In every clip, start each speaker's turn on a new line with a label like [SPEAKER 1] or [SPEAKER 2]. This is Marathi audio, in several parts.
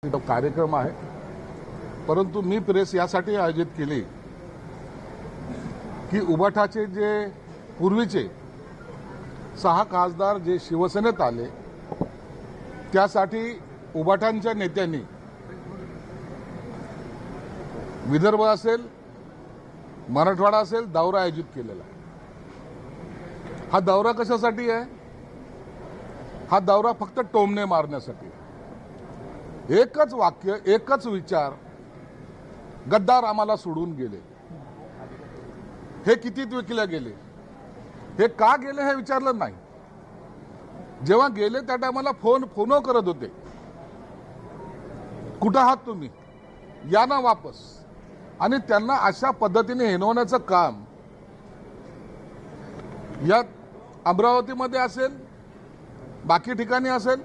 [SPEAKER 1] तो कार्यक्रम आहे, परंतु मी प्रेस यासाठी आयोजित केली की उबाठाचे जे पूर्वीचे 6 खासदार जे शिवसेनेत आले त्यासाठी उबाठांच्या नेत्यांनी विदर्भ असेल मराठवाडा असेल दौरा आयोजित केलेला. हा दौरा कशासाठी आहे? हा दौरा फक्त टोमणे मारण्यासाठी. एकच वाक्य, एकच विचार, गद्दार आम्हाला सोडून गेले. हे कितीत विकले गेले, हे का गेले हे विचारलं नाही. जेव्हा गेले त्या टायमाला फोन करत होते, कुठं आहात तुम्ही, या ना वापस. आणि त्यांना अशा पद्धतीने हिणवण्याचं काम या अमरावतीमध्ये असेल बाकी ठिकाणी असेल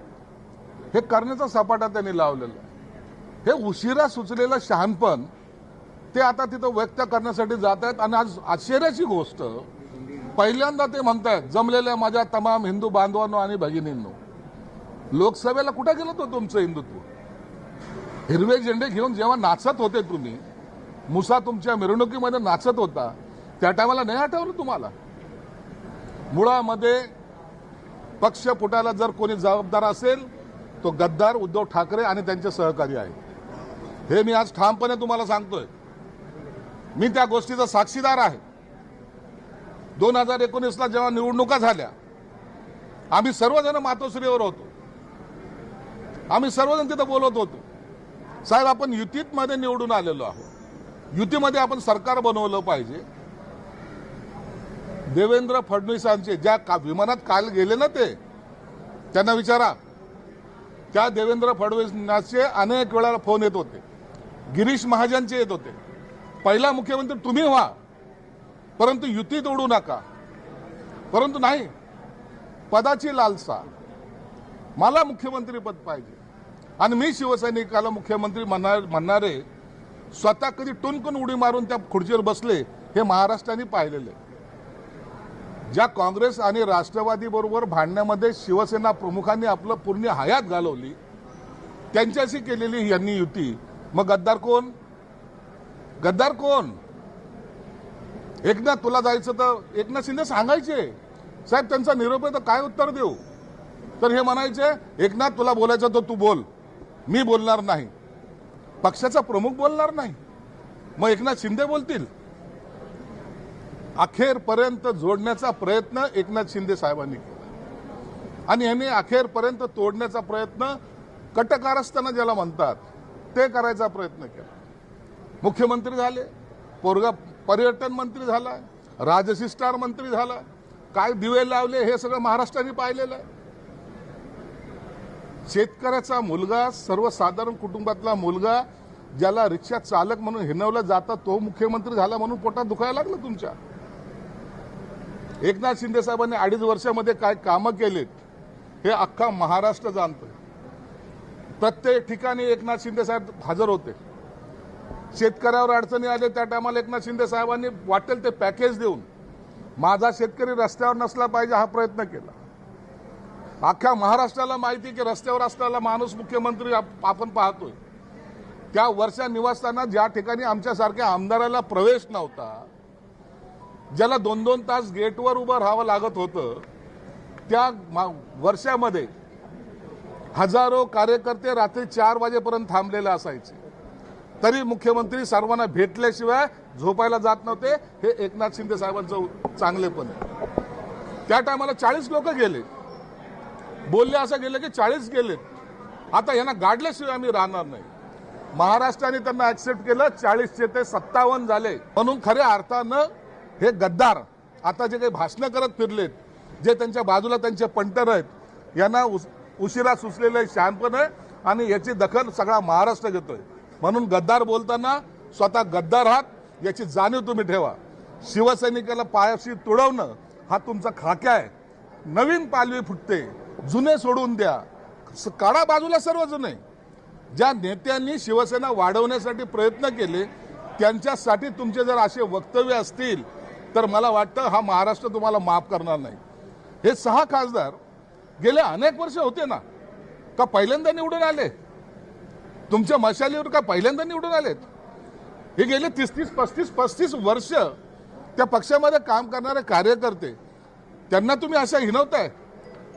[SPEAKER 1] हे करण्याचा सपाटा त्यांनी लावलेला आहे. हे उशिरा सुचलेलं शहाणपण ते आता तिथं व्यक्त करण्यासाठी जात आहेत. आणि आज आश्चर्याची गोष्ट, पहिल्यांदा ते म्हणतायत जमलेल्या माझ्या तमाम हिंदू बांधवांनो आणि भगिनींनो, लोकसभेला कुठे गेलं होतं तुमचं हिंदुत्व? हिरवे झेंडे घेऊन जेव्हा नाचत होते तुम्ही, मुसा तुमच्या मिरवणुकीमध्ये नाचत होता, त्या टायमाला नाही आठवलं तुम्हाला? मुळामध्ये पक्ष फुटायला जर कोणी जबाबदार असेल तो गद्दार उद्धव ठाकरे आणि त्यांचे सहकारी आहे. हे मी आज ठामपणे तुम्हाला सांगतोय. मी त्या गोष्टीचा साक्षीदार आहे. 2019ला जेव्हा निवडणुका झाल्या, आम्ही सर्वजण मातोश्रीवर होतो. आम्ही सर्वजण तिथं बोलत होतो, साहेब आपण युतीत मध्ये निवडून आलेलो आहोत, युतीमध्ये आपण सरकार बनवलं पाहिजे. देवेंद्र फडणवीसांचे ज्या विमानात काल गेले ना, ते त्यांना विचारा. त्या देवेंद्र फडणवीसांचे अनेक वेळा फोन येत होते, गिरीश महाजनचे येत होते, पहिला मुख्यमंत्री तुम्ही व्हा, परंतु युतीत उडू नका. परंतु नाही, पदाची लालसा, मला मुख्यमंत्री पद पाहिजे. आणि मी शिवसैनिकाला मुख्यमंत्री म्हणणारे स्वतः कधी टुनकून उडी मारून त्या खुर्चीवर बसले हे महाराष्ट्राने पाहिलेले. ज्या काँग्रेस आणि राष्ट्रवादी बरोबर भांडण्यामध्ये शिवसेना प्रमुखांनी आपलं पूर्ण हयात घालवली, त्यांच्याशी केलेली यांनी युती. मग गद्दार कोण? गद्दार कोण? एकनाथ तुला जायचं तर एकनाथ शिंदे सांगायचे, साहेब त्यांचा निरोप आहे तर काय उत्तर देऊ? तर हे म्हणायचे एकनाथ तुला बोलायचं तर तू बोल, मी बोलणार नाही. पक्षाचा प्रमुख बोलणार नाही, मग एकनाथ शिंदे बोलतील? अखेरपर्यंत जोडण्याचा प्रयत्न एकनाथ शिंदे साहेबांनी केला. आणि यांनी अखेरपर्यंत तोडण्याचा प्रयत्न, कटकारस्थानं ज्याला म्हणतात, ते करायचा प्रयत्न केला. मुख्यमंत्री झाले, पोरगा पर्यटन मंत्री झाला, राजशिष्टार मंत्री झाला, काय दिवे लावले हे सगळं महाराष्ट्राने पाहिलेलं आहे. शेतकऱ्याचा मुलगा, सर्वसाधारण कुटुंबातला मुलगा, ज्याला रिक्षा चालक म्हणून हिणवलं जातं, तो मुख्यमंत्री झाला म्हणून पोटात दुखायला लागलं तुमच्या. एकनाथ शिंदे साहेबांनी 2.5 वर्षामध्ये काय कामं केलेत हे अख्खा महाराष्ट्र जाणतोय. प्रत्येक ठिकाणी एकनाथ शिंदे साहेब हजर होते. शेतकऱ्यावर अडचणी आले त्या टायमाला एकनाथ शिंदे साहेबांनी वाटेल ते पॅकेज देऊन माझा शेतकरी रस्त्यावर नसला पाहिजे हा प्रयत्न केला. अख्ख्या महाराष्ट्राला माहिती की रस्त्यावर असलेला माणूस मुख्यमंत्री आपण पाहतोय. त्या वर्षा निवासस्थानात ज्या ठिकाणी आमच्यासारख्या आमदाराला प्रवेश नव्हता, ज्याला 2-2 तास गेटवर उभं राहावं लागत होतं, त्या वर्षामध्ये हजारो कार्यकर्ते रात्री 4 वाजेपर्यंत थांबलेले असायचे. तरी मुख्यमंत्री सर्वांना भेटल्याशिवाय झोपायला जात नव्हते. हे एकनाथ शिंदे साहेबांचं चांगलेपण आहे. त्या टायमाला 40 लोक गेले, बोलले असं गेले की 40 गेलेत. आता यांना गाडल्याशिवाय आम्ही राहणार नाही. महाराष्ट्राने त्यांना ऍक्सेप्ट केलं, 40चे ते 57 झाले. म्हणून खऱ्या अर्थानं हे गद्दार आता जे काही भाषणं करत फिरलेत, जे त्यांच्या बाजूला त्यांचे पंटर आहेत, यांना उशिरा सुचलेलं शहाणपण आहे. आणि याची दखल सगळा महाराष्ट्र घेतोय. म्हणून गद्दार बोलताना स्वतः गद्दार आहात याची जाणीव तुम्ही ठेवा. शिवसैनिकाला पायाशी तुडवणं हा तुमचा खाक्या आहे. नवीन पालवी फुटते, जुने सोडून द्या, काढा बाजूला सर्व जुने. ज्या नेत्यांनी शिवसेना वाढवण्यासाठी प्रयत्न केले त्यांच्यासाठी तुमचे जर असे वक्तव्य असतील तर मला वाटतं हा महाराष्ट्र तुम्हाला माफ करणार नाही. हे 6 खासदार गेले अनेक वर्ष होते ना, का पहिल्यांदा निवडून आले? तुमच्या मशालीवर काय पहिल्यांदा निवडून आलेत? हे गेले 35 वर्ष त्या पक्षामध्ये काम करणारे कार्यकर्ते, त्यांना तुम्ही अशा हिनवताय.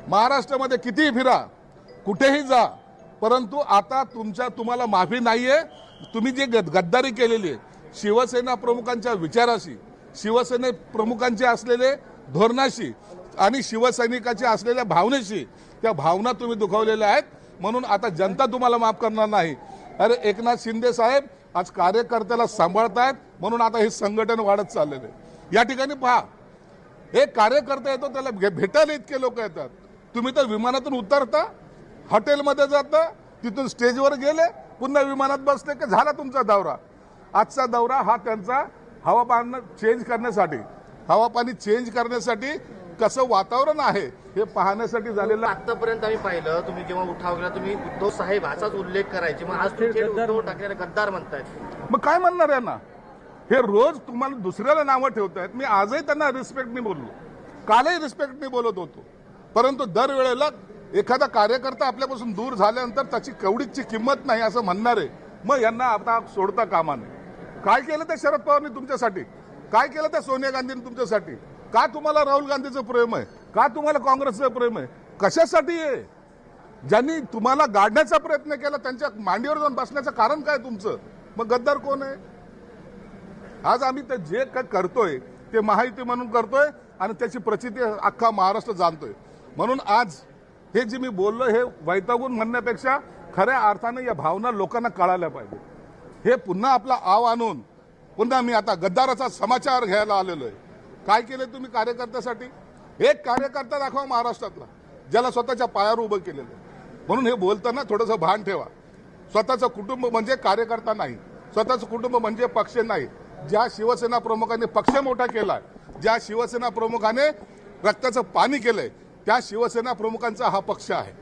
[SPEAKER 1] महाराष्ट्रामध्ये कितीही फिरा, कुठेही जा, परंतु आता तुम्हाला माफी नाहीये. तुम्ही जी गद्दारी केलेली आहे शिवसेना प्रमुखांच्या विचाराशी, शिवसेने प्रमुखांचे असलेले धोरणाशी आणि शिवसैनिकाचे असलेल्या भावनेशी, त्या भावना तुम्ही दुखावलेल्या आहेत. म्हणून आता जनता तुम्हाला माफ करणार नाही. अरे एकनाथ शिंदे साहेब आज कार्यकर्त्याला सांभाळतायत, म्हणून आता हे संघटन वाढत चाललेलं आहे. या ठिकाणी पहा, एक कार्यकर्ता येतो, त्याला भेटायला इतके लोक येतात. तुम्ही तर विमानातून उतरता, हॉटेलमध्ये जाता, तिथून स्टेजवर गेले, पुन्हा विमानात बसले की झाला तुमचा दौरा. आजचा दौरा हा त्यांचा हवापाणी चेंज करण्यासाठी कसं वातावरण आहे हे पाहण्यासाठी झालेलं.
[SPEAKER 2] आतापर्यंत आम्ही पाहिलं, तुम्ही जेव्हा उठाव केला तुम्ही उद्धव साहेब असाच उल्लेख करायचे, मग आज तुम्ही उद्धव ठाकरे गद्दार म्हणतायत.
[SPEAKER 1] मग काय म्हणणार आहे ना? हे रोज तुम्हाला दुसऱ्याला नावं ठेवतायत. मी आजही त्यांना रिस्पेक्टने बोललो, कालही रिस्पेक्टने बोलत होतो, परंतु दरवेळेला एखादा कार्यकर्ता आपल्यापासून दूर झाल्यानंतर त्याची कवडीची किंमत नाही असं म्हणणार आहे. मग यांना आता सोडता कामा नये. काय केलं त्या शरद पवारनी तुमच्यासाठी? काय केलं त्या सोनिया गांधींनी तुमच्यासाठी? का तुम्हाला राहुल गांधीचं प्रेम आहे? का तुम्हाला काँग्रेसचं प्रेम आहे? कशासाठी आहे? ज्यांनी तुम्हाला गाडण्याचा प्रयत्न केला त्यांच्या मांडीवर जाऊन बसण्याचं कारण काय तुमचं? मग गद्दार कोण आहे? आज आम्ही ते जे काय करतोय ते महायुती म्हणून करतोय आणि त्याची प्रचिती अख्खा महाराष्ट्र जाणतोय. म्हणून आज हे जे मी बोललो हे वैतागून म्हणण्यापेक्षा खऱ्या अर्थाने या भावना लोकांना कळायला पाहिजे. हे पुन्हा आपला आव आणून पुन्हा मी आता गद्दाराचा समाचार घ्यायला आलेलो आहे. काय केलं तुम्ही कार्यकर्त्यासाठी? एक कार्यकर्ता दाखवा महाराष्ट्रातला ज्याला स्वतःच्या पायावर उभं केलेलं आहे. म्हणून हे बोलताना थोडंसं भान ठेवा. स्वतःचं कुटुंब म्हणजे कार्यकर्ता नाही, स्वतःचं कुटुंब म्हणजे पक्ष नाही. ज्या शिवसेना प्रमुखाने पक्ष मोठा केलाय, ज्या शिवसेना प्रमुखाने रक्ताचं पाणी केलंय, त्या शिवसेना प्रमुखांचा हा पक्ष आहे.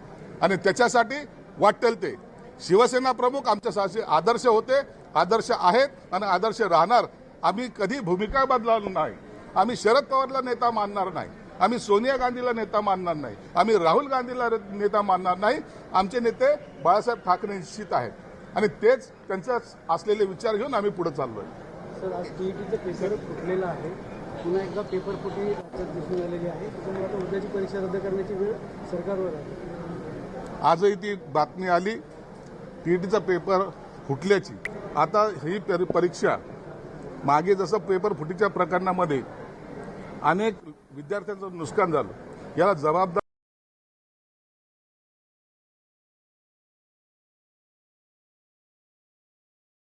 [SPEAKER 1] आणि त्याच्यासाठी वाटेल ते शिवसेना प्रमुख आमच्यासाठी आदर्श होते, आदर्श आहेत आणि आदर्श राहणार. आम्ही कधी भूमिका बदलणार नाही. आम्ही शरद पवारला नेता मानणार नाही, आम्ही सोनिया गांधीला नेता मानणार नाही, आम्ही राहुल गांधीला नेता मानणार नाही. आमचे नेते बाळासाहेब ठाकरे निश्चित आहेत आणि तेच त्यांचे असलेले विचार घेऊन आम्ही पुढे चाललोय.
[SPEAKER 3] सर, आज टीईटीचं पेपर फुटलेला आहे, पुन्हा एकदा पेपर फुटी राज्यात दिसून आलेली आहे, त्याच्यामुळे आता उद्याची परीक्षा रद्द करण्याची वेळ सरकारवर आहे.
[SPEAKER 1] आजही ती बातमी आली टीईटीचा पेपर फुटल्याची. आता ही परीक्षा मागे जसं पेपर फुटीच्या प्रकरणामध्ये अनेक विद्यार्थ्यांचं नुकसान झालं, याला जबाबदार